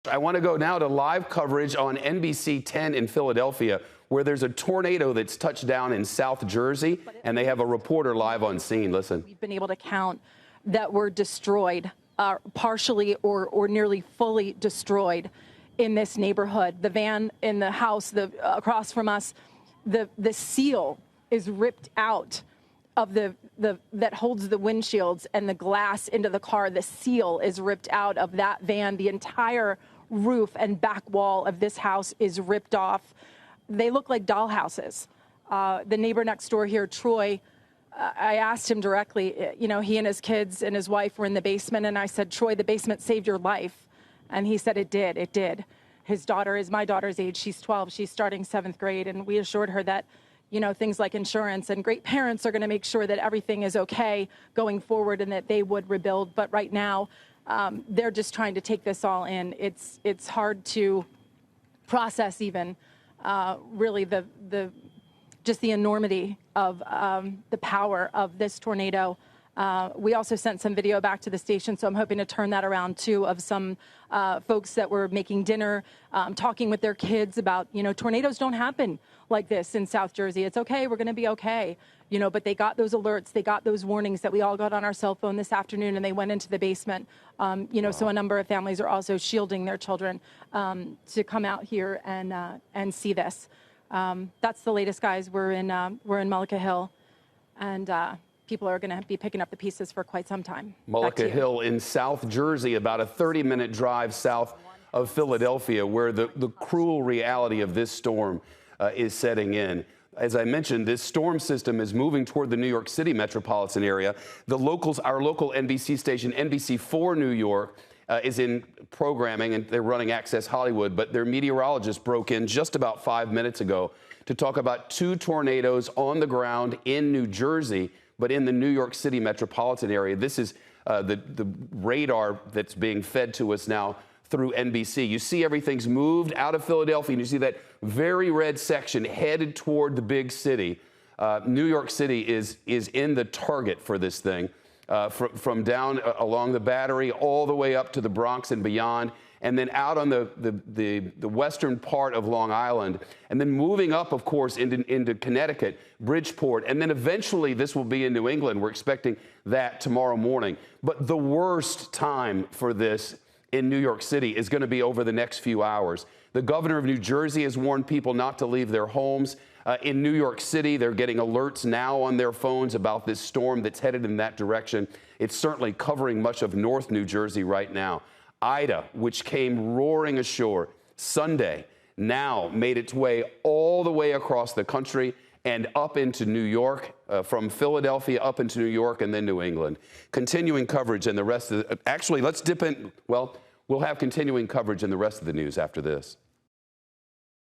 I want to go now to live coverage on NBC 10 in Philadelphia, where there's a tornado that's touched down in South Jersey, and they have a reporter live on scene. Listen. We've been able to count that were destroyed, partially or nearly fully destroyed in this neighborhood. The van in the house across from us, the seal is ripped out of that holds the windshields and the glass into the car. The seal is ripped out of that van. The entire roof and back wall of this house is ripped off. They look like doll houses. The neighbor next door here, Troy, I asked him directly, he and his kids and his wife were in the basement, and I said, Troy, the basement saved your life. And he said, it did. His daughter is my daughter's age. She's 12. She's starting 7th grade. And we assured her that, things like insurance and great parents are going to make sure that everything is okay going forward and that they would rebuild. But right now, they're just trying to take this all in. It's hard to process even, really, just the enormity of the power of this tornado. We also sent some video back to the station, so I'm hoping to turn that around too, of some folks that were making dinner, talking with their kids about, tornadoes don't happen like this in South Jersey. It's okay, we're gonna be okay. But they got those alerts, they got those warnings that we all got on our cell phone this afternoon, and they went into the basement. Wow. So a number of families are also shielding their children to come out here and see this. That's the latest, guys. We're in Mullica Hill, and people are going to be picking up the pieces for quite some time. Mullica Hill in South Jersey, about a 30-minute drive south of Philadelphia, where the cruel reality of this storm is setting in. As I mentioned, this storm system is moving toward the New York City metropolitan area. Our local NBC station, NBC4 New York, is in programming, and they're running Access Hollywood, but their meteorologist broke in just about 5 minutes ago to talk about 2 tornadoes on the ground in New Jersey, but in the New York City metropolitan area. This is the radar that's being fed to us now through NBC. You see everything's moved out of Philadelphia, and you see that very red section headed toward the big city. New York City is in the target for this thing. From down along the Battery all the way up to the Bronx and beyond, and then out on the western part of Long Island, and then moving up, of course, into Connecticut, Bridgeport, and then eventually this will be in New England. We're expecting that tomorrow morning. But the worst time for this in New York City is going to be over the next few hours. The governor of New Jersey has warned people not to leave their homes. In New York City, they're getting alerts now on their phones about this storm that's headed in that direction. It's certainly covering much of North New Jersey right now. Ida, which came roaring ashore Sunday, now made its way all the way across the country and up into New York, from Philadelphia up into New York and then New England. Continuing coverage and the rest of actually, let's dip in. Well, we'll have continuing coverage in the rest of the news after this.